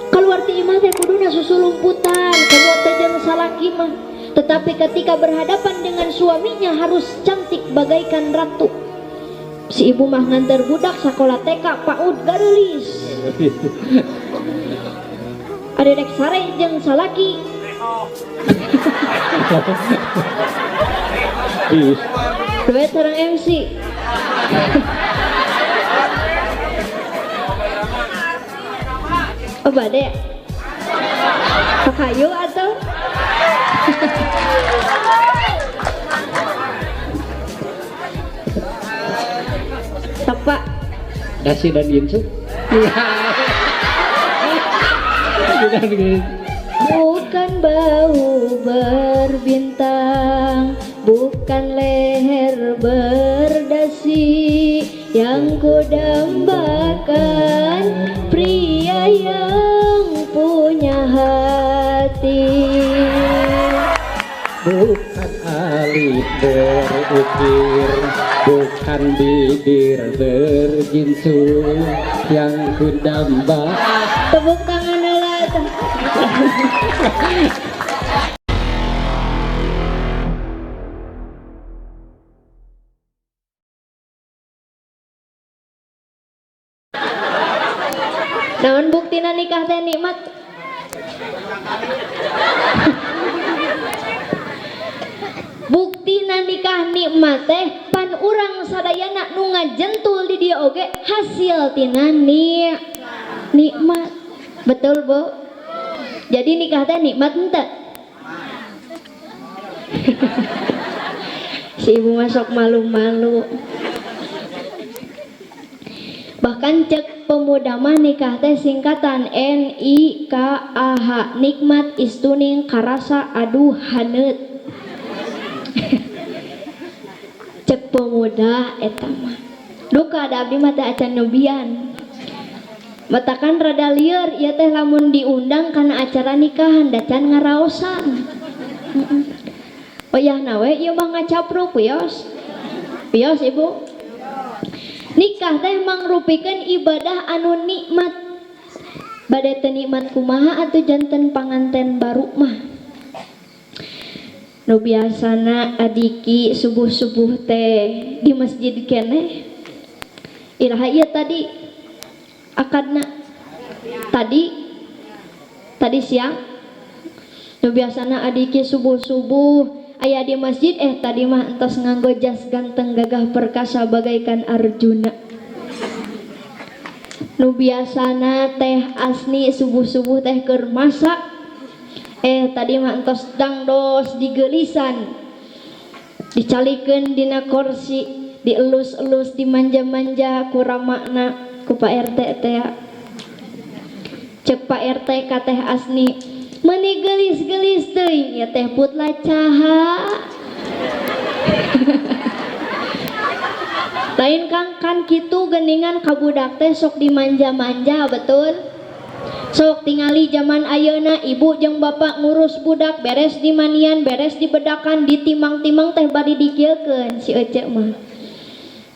Keluar ti imah teh kuduna susulumputan, kamu teh jeung salaki mah. Tetapi ketika berhadapan dengan suaminya harus cantik bagaikan ratu. Si ibu mah nganter budak sekolah TK PAUD garulis. Ada dek sare jeung salaki. Duet sareng MC. Oh bade Kakayu atau Tepak Dasi dan Ginsu. bukan bau berbintang, bukan leher berdasi yang kudambakan, pria yang punya hati. Bukan alis berukir, bukan bibir berjinsu yang kudamba. Tepuk tangan lah. Naon buktina nikah teh nikmat? Buktina nikah nikmat teh pan urang sadayana nu ngajentul di dieu oge hasil tina nikmat. Betul, Bu? Jadi nikah teh nikmat henteu? Si ibu masuk malu-malu. Bahkan cek pemuda mah nikah teh singkatan NIKAH, nikmat istuning karasa aduh haneut. Cek pemuda eta mah duka ada abdi mah teh acan nubian matakan rada lieur ieu teh lamun diundang kana acara nikahan da can ngaraosan. Oyahna we ieu mah ngacapruk pios ibu. Nikah teh mangrupikeun ibadah anu nikmat. Bade teu nikmat kumaha atuh janten panganten baru mah. Nu biasana adiki subuh-subuh teh di masjid keneh. Iraha ieu tadi akadna tadi siang. Nu biasana adiki subuh-subuh aya di masjid tadi mah entos nganggo jas ganteng gagah perkasa bagaikan Arjuna. Nu biasana teh asni subuh-subuh teh keur masak tadi mah entos dangdos digelisan dicalikeun dina kursi dielus-elus dimanja-manja ku ramakna ku Pak RT teh. Cek Pak RT ka teh asni meuni gelis-gelis teuing ya teh putla caha. Lain kan kitu geuningan ka budak teh sok dimanja-manja betul. Sok tingali zaman ayeuna ibu jeung bapak ngurus budak beres di manian beres di bedakan ditimang-timang teh bari dikieukeun si ece mah.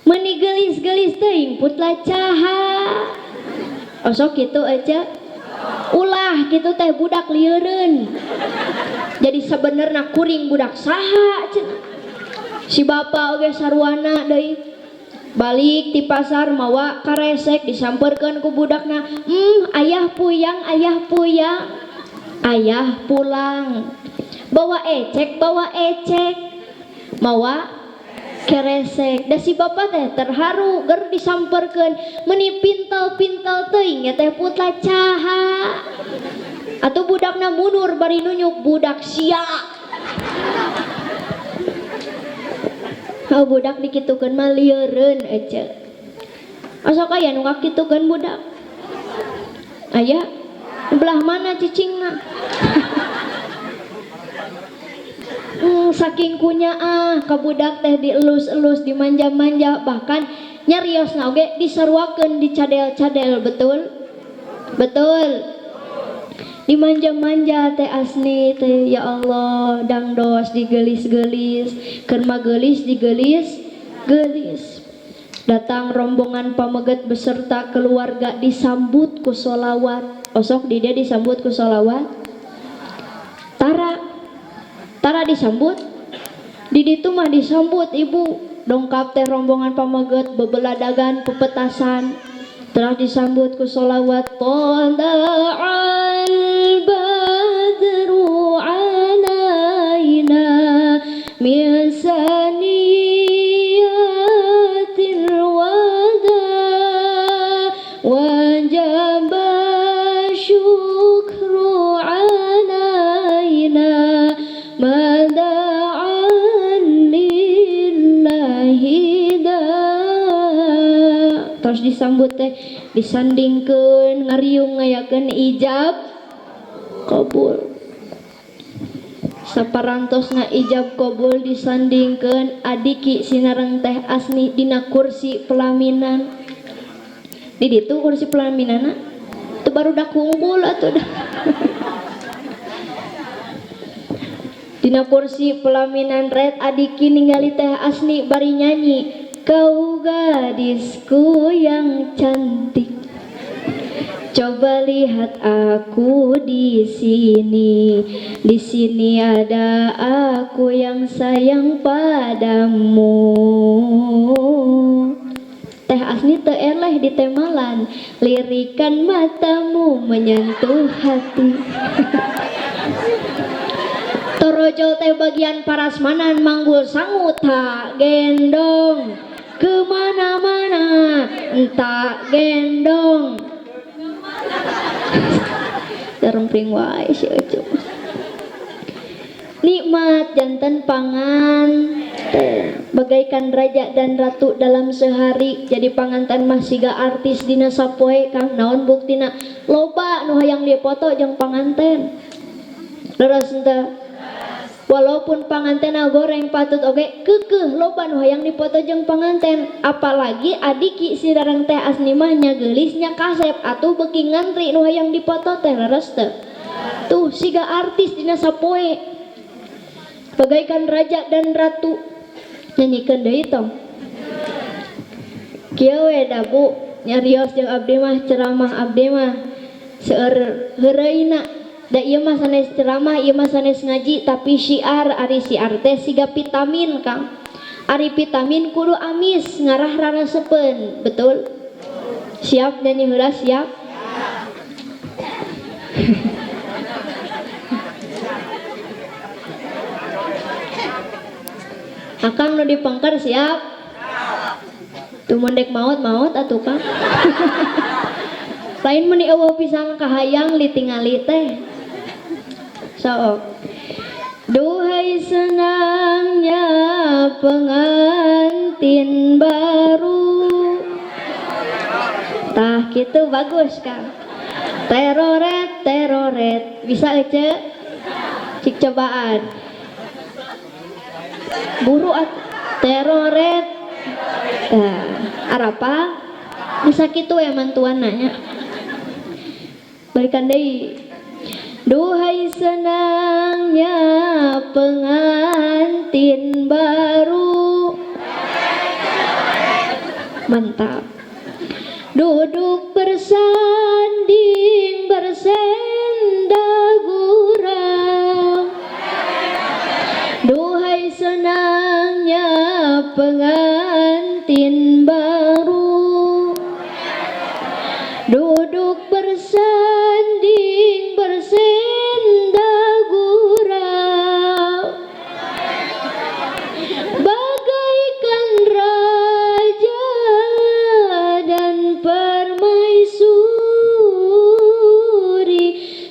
Meuni gelis-gelis teuing putla caha. Osok kitu ece. Ulah gitu teh budak lieureun. Jadi sebenarnya kuring budak saha cenah. Si bapak oge sarwana deui. Balik di pasar mawa karesek disampeurkeun ku budakna. Ayah puyang. Ayah pulang. Bawa ecek. Mawa keresek. Da si bapak teh terharu ger disampeurkeun meuni pintal-pintal teuing ya teh putla caha. Atuh budakna mundur bari nunyuk budak sia. Budak dikitukeun mah lieureun ece. Asok aya nu ngakitukeun budak? Aya? Belah mana cicingna? Saking kunya ka budak teh dielus-elus dimanja-manja bahkan nyariosna oge disaruakeun dicadel-cadel betul dimanja-manja teh asni teh ya Allah dangdos digelis-gelis keur magelis digelis-gelis Datang rombongan pameget beserta keluarga disambut ku sholawat. Osok di dia disambut ku sholawat. Tara disambut. Di ditu mah disambut ibu. Dongkap teh rombongan pameget bebeladagan pepetasan. Telah disambut ku sholawat. Tola'al badru alaina min saniyatil wada wajaba syukru alaina mada'an lillahi da. Terus disambut teh disandingkeun ngariung ngayakeun ijab kabul. Saparantosna ijab kabul disandingkeun adiki sinareng teh Asni dina kursi pelaminan. Di ditu kursi pelaminana teu barudak hungkul atuh dah. Dina kursi pelaminan red adiki ningali teh Asni bari nyanyi. Kau gadisku yang cantik, coba lihat aku di sini ada aku yang sayang padamu. Teh Asni teu eleh di temalan, lirikan matamu menyentuh hati. Torojol teh bagian parasmanan manggul sangut tak gendong kemana-mana tak gendong. Teremping wae si Ucup. Nikmat janten pangan bagaikan raja dan ratu dalam sehari. Jadi panganten mah siga artis dina sapoe Kang. Naon buktina? Loba nu hayang dipoto jeung panganten. Leres henteu? Walaupun pangantena goreng patut oge keukeuh loba nu hayang dipoto jeung panganten. Apalagi adiki sinareng teh Asni mah nya geulis nya kasep atuh beuki ngantri nu hayang dipoto teh leres teu? Tuh siga artis dina sapoe bagaikan raja dan ratu. Nyanyikan deui tong. Kieu we da Bu nyarios jeung abdi mah ceramah abdi mah seueur heureuyna. Da ieu mah sanes ceramah, ieu mah sanes ngaji, tapi syiar ari syiar teh siga vitamin Kang. Ari vitamin kudu amis ngarah rarasepeun, betul? Siap nyanyi heula siap? Akang nu dipengker siap? Tuh mendek maot atuh Kang. Lain meni eueuh pisan kahayang litingali teh. Sok. Duhai senangnya pengantin baru. Tah kitu bagus Kang. Teroret bisa ece? Cik cobaan. Buru teroret. Arapa? Bisa kitu ya mantuan nanya. Balikan deui. Duhai senangnya pengantin baru. Mantap. Duduk bersanding bersenda gurau. Duhai senangnya pengantin baru. Duduk bersanding bersenda gurau bagaikan raja dan permaisuri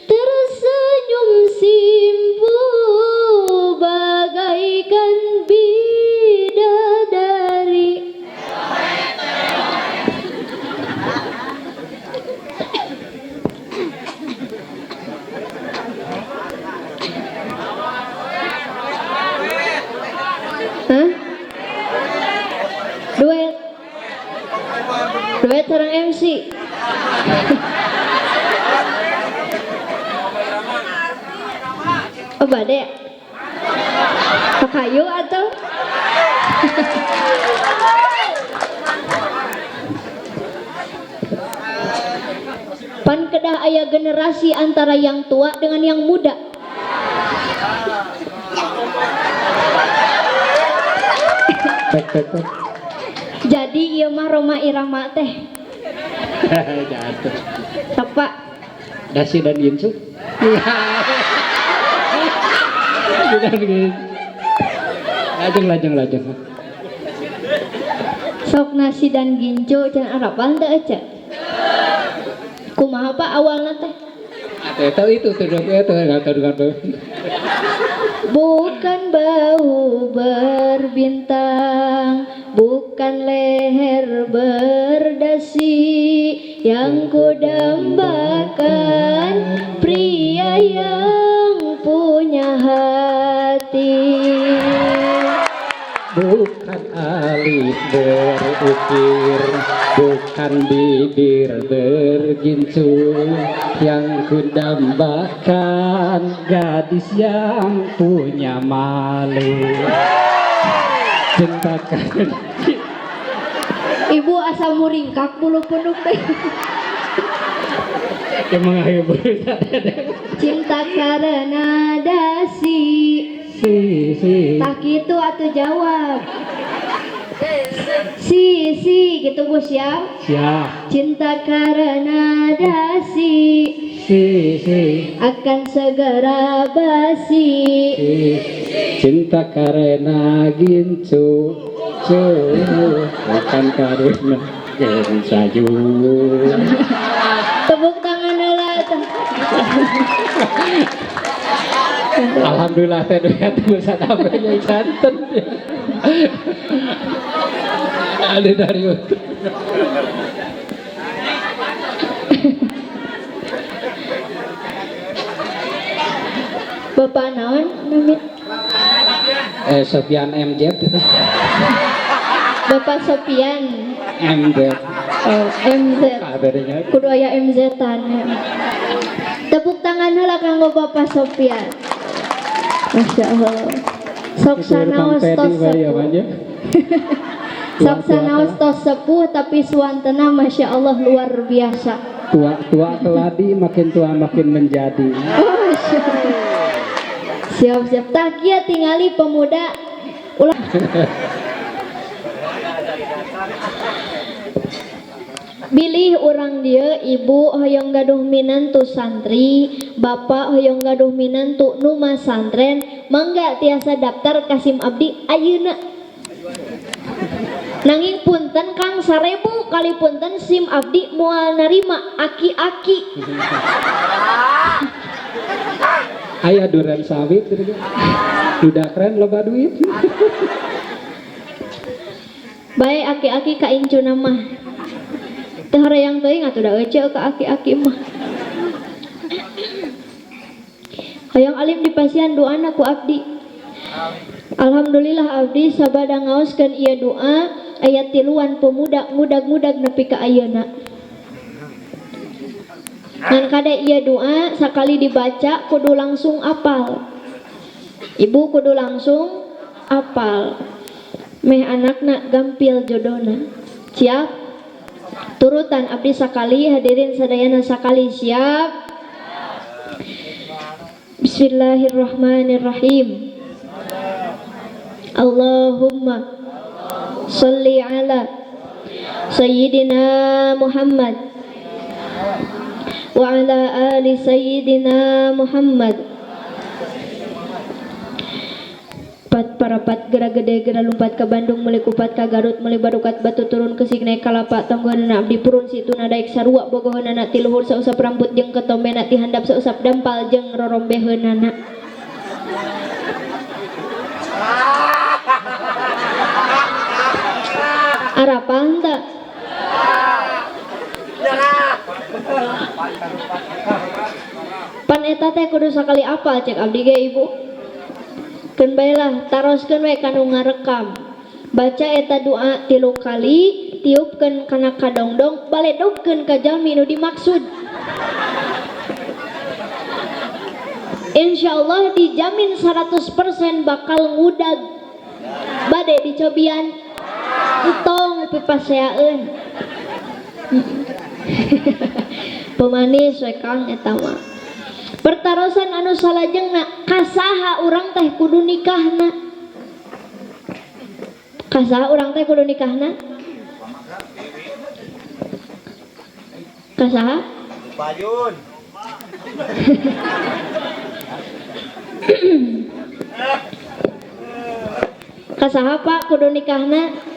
tersenyum simpu bagaikan bidadari. Duet sareng MC. Oh bade. Pakayu atau? pan kedah aya generasi antara yang tua dengan yang muda. Tek. Jadi ieu mah Roma Irama teh Jatuh. tepak. Dasi dan Gincu. Lajeng. Sok nasi dan gincu can Arapan teh ece. Kumaha Pak awalna teh? Atau itu tuh nggak tahu. Bukan bau berbintang, bukan leher berdasi, yang kudambakan pria yang punya hati. Bukan alis berukir, bukan bibir bergincu, yang kudambakan gadis yang punya malu. Cintakan. Ibu asa muringkak bulu punduk teh. Emang ibu Cinta karena dasi. si Tak gitu atuh jawab. Si gitu Gus ya. siap Cinta karena dasi si akan segera basi. cinta karena gincu bukan karena gensaju. Tepuk tangan heula. Alhamdulillah teh tulisan apa yang santen. Ada dari YouTube. Bapak naon namit? Sofian MZ. Bapak Sofian. MZ. Oh, MZ. Kabarnya. Kudu aya MZ-an. Tepuk tangan heula kanggo Bapak Sofian. Masya Allah. Sok sanaos tos sepuh. Sok sanaos tos sepuh tapi suantena Masya Allah luar biasa. Tua keladi makin tua makin menjadi. Oh, Masya Allah. Siap. Tak kieu tingali pemuda ulah. Bilih orang dia ibu hoyong gaduh minantu santri, bapak hoyong gaduh minantu nu masantren, mangga tiasa daftar Kasim Abdi ayeuna. Nanging punten Kang 1000 kali punten SIM Abdi moal narima aki-aki. Aya duren sawit gitu. Duda keren loba duit. Bae aki-aki ka incuna mah. Teu horeang teuing atuh da ece ka aki-aki mah. Hayang alim dipasihan doana ku abdi. Alhamdulillah abdi sabada ngaoskeun ieu doa aya 3 pemuda mudag-mudag nepi ka ayeuna. Ngan kada ieu doa sakali dibaca kudu langsung apal. Ibu kudu langsung apal. Meh anakna gampil jodohna. Siap? Turutan abdi sakali, hadirin sadayana sakali, siap? Bismillahirrahmanirrahim. Allahumma sholli ala Sayyidina Muhammad wa ala ali Sayyidina Muhammad. Parapat gera gede gera lumpat ke Bandung meuli kupat ka Garut meuli barukat batu turun ke Signai kalapa tanggohana abdi purun situna daek sarua bogohana ti luhur sausap rambut jeung ketombena ti handap sausap dampal jeung rorombeheunana. Arapal teu? Pan eta teh kudu sakali apal cek abdi ge ibu. Keun baelah taroskeun we kanu ngarekam. Baca eta doa 3 kali, tiupkeun kana kadongdong, baledogkeun ka jalmi nu dimaksud. Insyaallah dijamin 100% bakal ngudag. Bade dicobian entong pipaseaeun. pemanis we Kang eta mah. Pertarosan anu salajengna kasaha urang teh kudu nikahna. Kasaha urang teh kudu nikahna? Kasaha? Payun. Kasaha Pak kudu nikahna?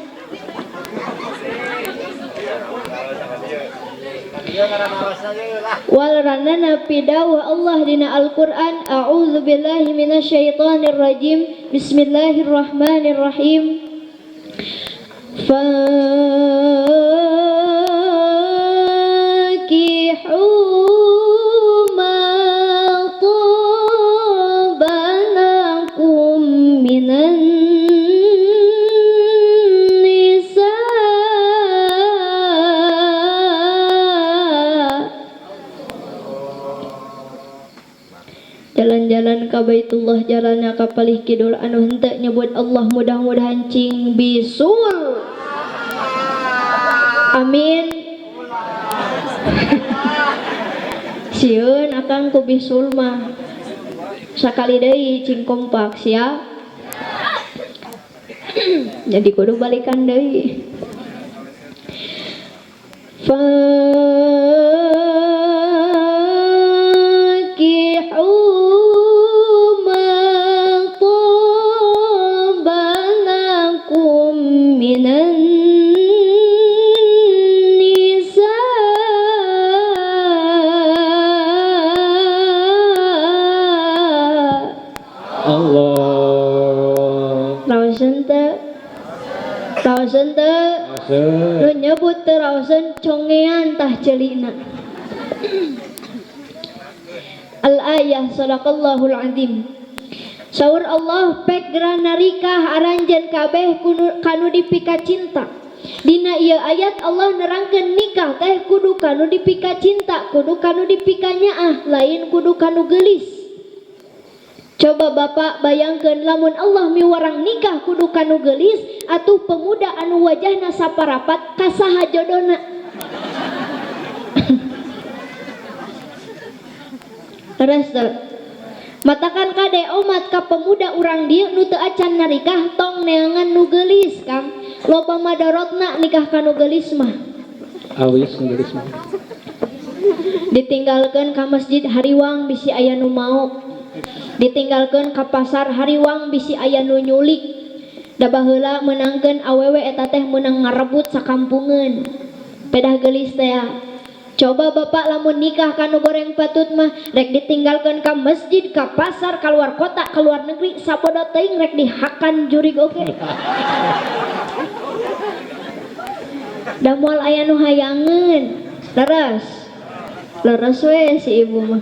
Wal ranana pidawah Allah dina Al-Qur'an a'udzubillahi minasyaitonir rajim bismillahirrahmanirrahim fankihu ma tabalakum minan jalan-jalan ka Baitullah jalannya ka palih kidul anu henteu nyebut Allah mudah-mudahan cing bisul amin sieun akang ku bisul mah sakali deui cing kompak sia jadi kudu balikan deui raoseun nu nyebut teu raoseun congean tah ceulina al ayah sadaqallahul azim saur Allah pek gerana nikah aranjeun kabeh kanu dipika cinta dina ieu ayat Allah nerangkeun nikah teh kudu kanu dipika cinta kudu kanu dipika nyaah lain kudu kanu geulis. Coba Bapak bayangkeun lamun Allah miwarang nikah kudu kanu geulis atuh pemuda anu wajahna saparapat kasaha jodona. Terus matakan kade omat ka pemuda urang dieu nu teu acan narikah tong neangan nu geulis Kang. Loba madarotna nikah kanu geulis mah. Awis nu geulis mah. Ditinggalkeun ka masjid hariwang bisi aya nu maok. Ditinggalkeun ka pasar hariwang bisi aya nu nyulik da baheula meunangkeun awewe eta teh meunang ngarebut sakampungeun pedah geulis teh. Coba Bapak lamun nikah kanu goreng patut mah rek ditinggalkeun ka masjid ka pasar ka luar kota ka luar negeri sabodo teuing rek dihakan jurig oge da moal aya nu hayangeun leres we si ibu mah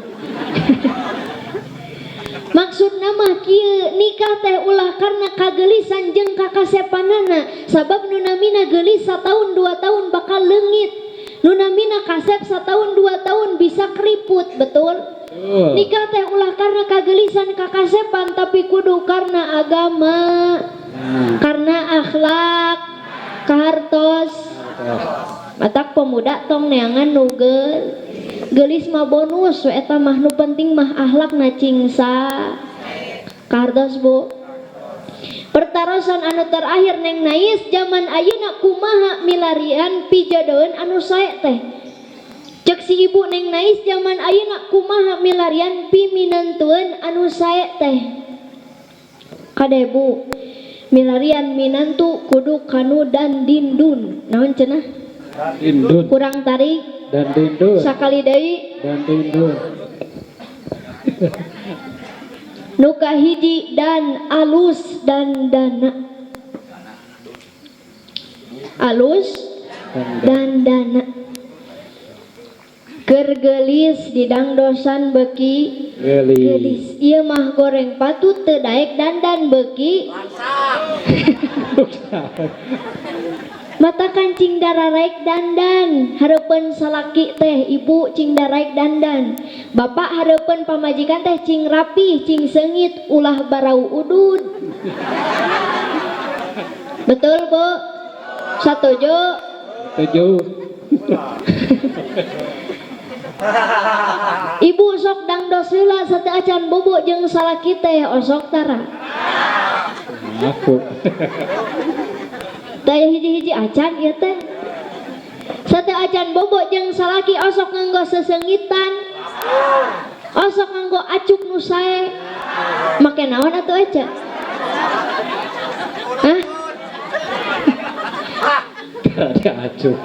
maksudna mah kieu nikah teh ulah karena kagelisan jeung kakasepanana sabab nu namina geulis sataun 2 tahun bakal leungit nu namina kasep satahun 2 tahun bisa keriput betul nikah teh ulah karena kagelisan kakasepan tapi kudu karena agama karena akhlak kahartos matak pemuda tong neangan nu geulis mah bonus we eta mah nu penting mah akhlakna cingsa kardos Bu. Pertarosan anu terakhir Neng Nais zaman ayeuna kumaha milarian pijodoeun anu sae teh cek si ibu Neng Nais zaman ayeuna kumaha milarian piminantueun anu sae teh kade Bu milarian minantu kudu kanu dan dindun naon cenah dindun kurang tarik dan dindun sakali deui dan dindun nu kahiji dan alus dan dana alus dan dana keur geulis didangdosan beuki geulis ieu mah goreng patut teu daek dandan beuki mata kancing dararaek dandan hareupeun salaki teh ibu cing daraek dandan bapak hareupeun pamajikan teh cing rapih cing seungit ulah barau udud betul Bu setuju Ibu sok dangdos heula sateu acan bobo jeung salaki teh osok tara. Aku. Daya hiji-hiji acan ieu teh. Sateu acan bobo jeung salaki osok nganggo sesengitan. Osok nganggo acuk nu sae. Make naon atuh acan? Hah? Ada acuk.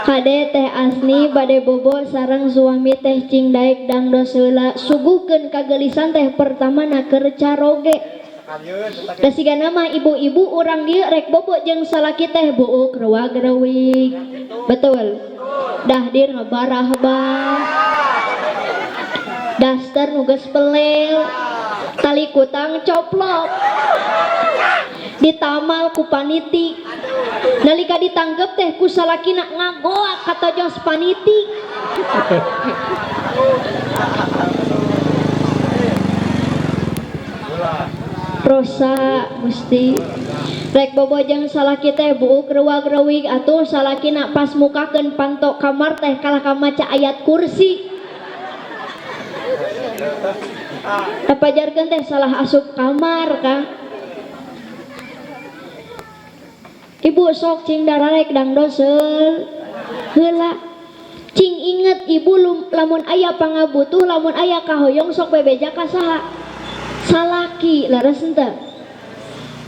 Kade teh Asni bade bobo sareng suami teh cing daek dangdos heula suguhkeun kagelisan teh pertamana keur caroge. Da sigana mah ibu-ibu urang dieu rek bobo jeung salaki teh buuk rewag-rewig. Betul. Dahdir ngebarah-bah. Daster nu geus pelel. Tali kutang coplok. Ditamal ku paniti. Nalika ditanggep teh ku salakina ngagoak katojos paniti. Rosa Gusti rek bobo jeung salaki teh buuk rewag-rewig atuh salakina pas mukakeun panto kamar teh kalah kamaca ayat kursi. Dapajarkeun teh salah asup kamar kah. Ibu sok cing dararek dangdoseul heula. Cing inget ibu lamun aya pangabutuh lamun aya kahoyong sok bebeja ka saha? Salaki leres henteu.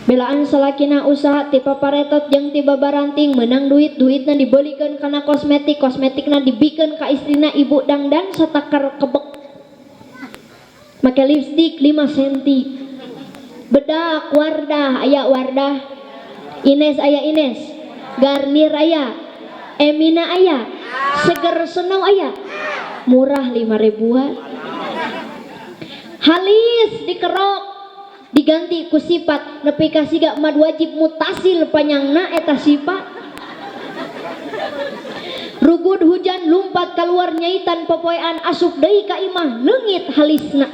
Belaan salakina usaha ti paparetot jeung ti babaranting meunang duitna dibelikeun kana kosmetikna dibikeun ka istrina ibu dangdan satakar kebek. Make lipstik 5 cm. Bedak Wardah aya Wardah. Ines aya Ines, Garnier aya, Emina aya, Seger Senow aya, murah 5 ribuan. Halis dikerok, diganti ku sifat, nepi ka siga mad wajib mutasil panyangna eta sifat. Rugud hujan lumpat keluar nyaitan popoean asup deui ka imah leungit halisna.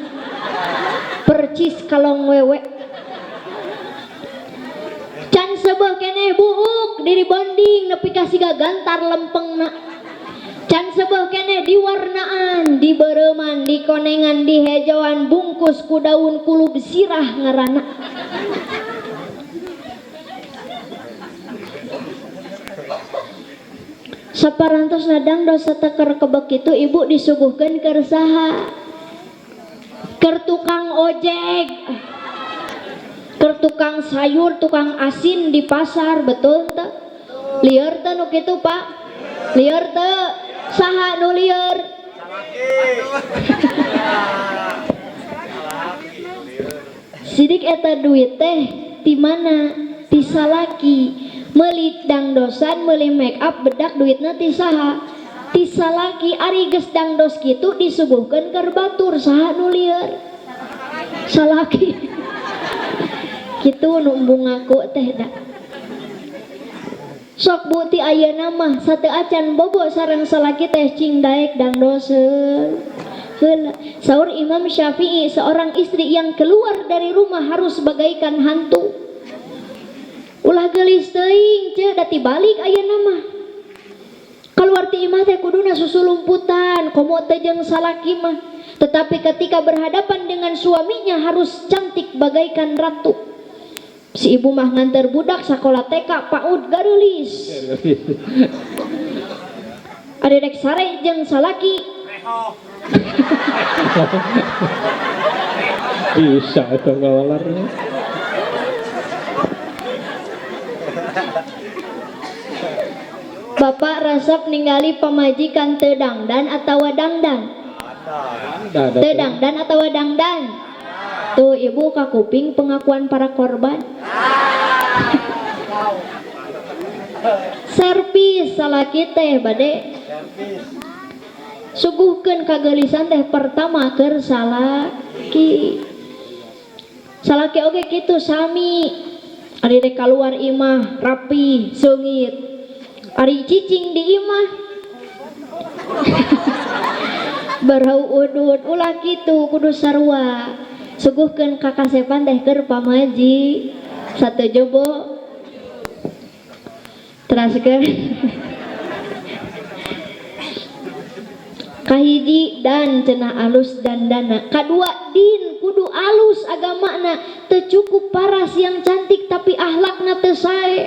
Percis kalong wewe. Can sebeuh keneh buuk diri bonding nepi ka siga gantar lempengna. Can sebeuh keneh diwarnaan, dibeureman, dikonengan, dihejoan, bungkus ku daun kulub sirah ngaranna. Saparantosna dangdos sateker kebek kitu ibu disuguhkeun keur saha? Keur tukang ojek. Keur tukang sayur, tukang asin di pasar, betul teu? Lieur teu nu kitu, Pak? Lieur teu? Saha nu lieur? Sidik eta duit teh di mana? Ti salaki. Meuli dangdosan, meuli make up bedak duitna ti saha? Ti salaki. Ari geus dangdos kitu disuguhkeun keur batur, saha nu lieur? Salaki. Kitu nu embung ngaku teh da. Sok bukti ayeuna mah sateu acan bobo sareng salaki teh cing daek dangdoseul heula. Saur Imam Syafi'i, seorang istri yang keluar dari rumah harus bagaikan hantu. Ulah geulis teuing ce da tibalik ayeuna mah. Keluar ti imah teh kuduna susulumputan, komo teh jeung salaki mah. Tetapi ketika berhadapan dengan suaminya harus cantik bagaikan ratu. Si ibu mah nganter budak sakola TK PAUD garulis. Ari rek sare jeung salaki. Bisa itu ngawalarnya. Bapak resep ningali pamajikan teu dangdan atawa dangdan? Teu dangdan atawa dangdan? Tuh ibu ka kuping pengakuan para korban. Servis salaki teh bade. Suguhkeun kagelisan teh pertama keur salaki. Salaki oge kitu sami. Ari rek kaluar imah rapi, seungit. Ari cicing di imah barau udud ulah kitu kudu sarua. Suguhkeun kakasepan teh keur pamaji. Satu jobo teraskeun kahiji dan cenah alus dan dana, kadua din kudu alus agamana, teu cukup paras yang cantik tapi ahlakna teu sae.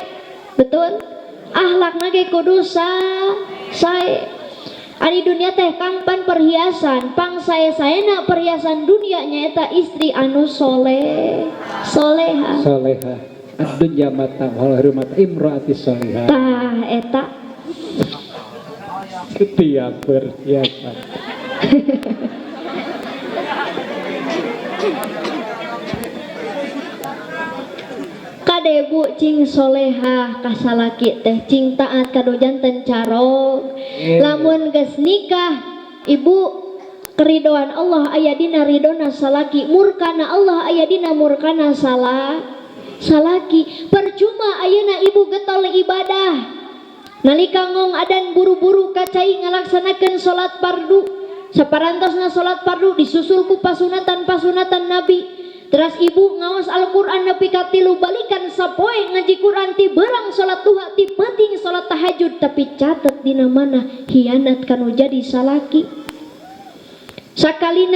Betul? Ahlakna ge kudu sae. Ari dunia teh kangpan perhiasan, pang sae-saena perhiasan dunia nyaeta istri anu soleha. Ad-dunya mata wal hurmat imraati sholihah. Tah eta Setiap perhiasan. kadebu cing soleha kasalaki teh cing taat kadu janten carok. Lamun geus nikah ibu keridoan Allah aya dina ridona salaki, murkana Allah aya dina murkana salaki. Percuma ayeuna ibu getol ibadah nalika ngong adan buru-buru kacai ngalaksanakeun salat fardu, saparantosna salat fardu disusul ku pasunatan Nabi. Teras ibu ngaos Al-Qur'an nepi ka 3 balikan sapoe ngaji Qur'an ti beurang salat duha ti penting salat tahajud, tapi catet dina mana hianat kanu jadi salaki. Sakalina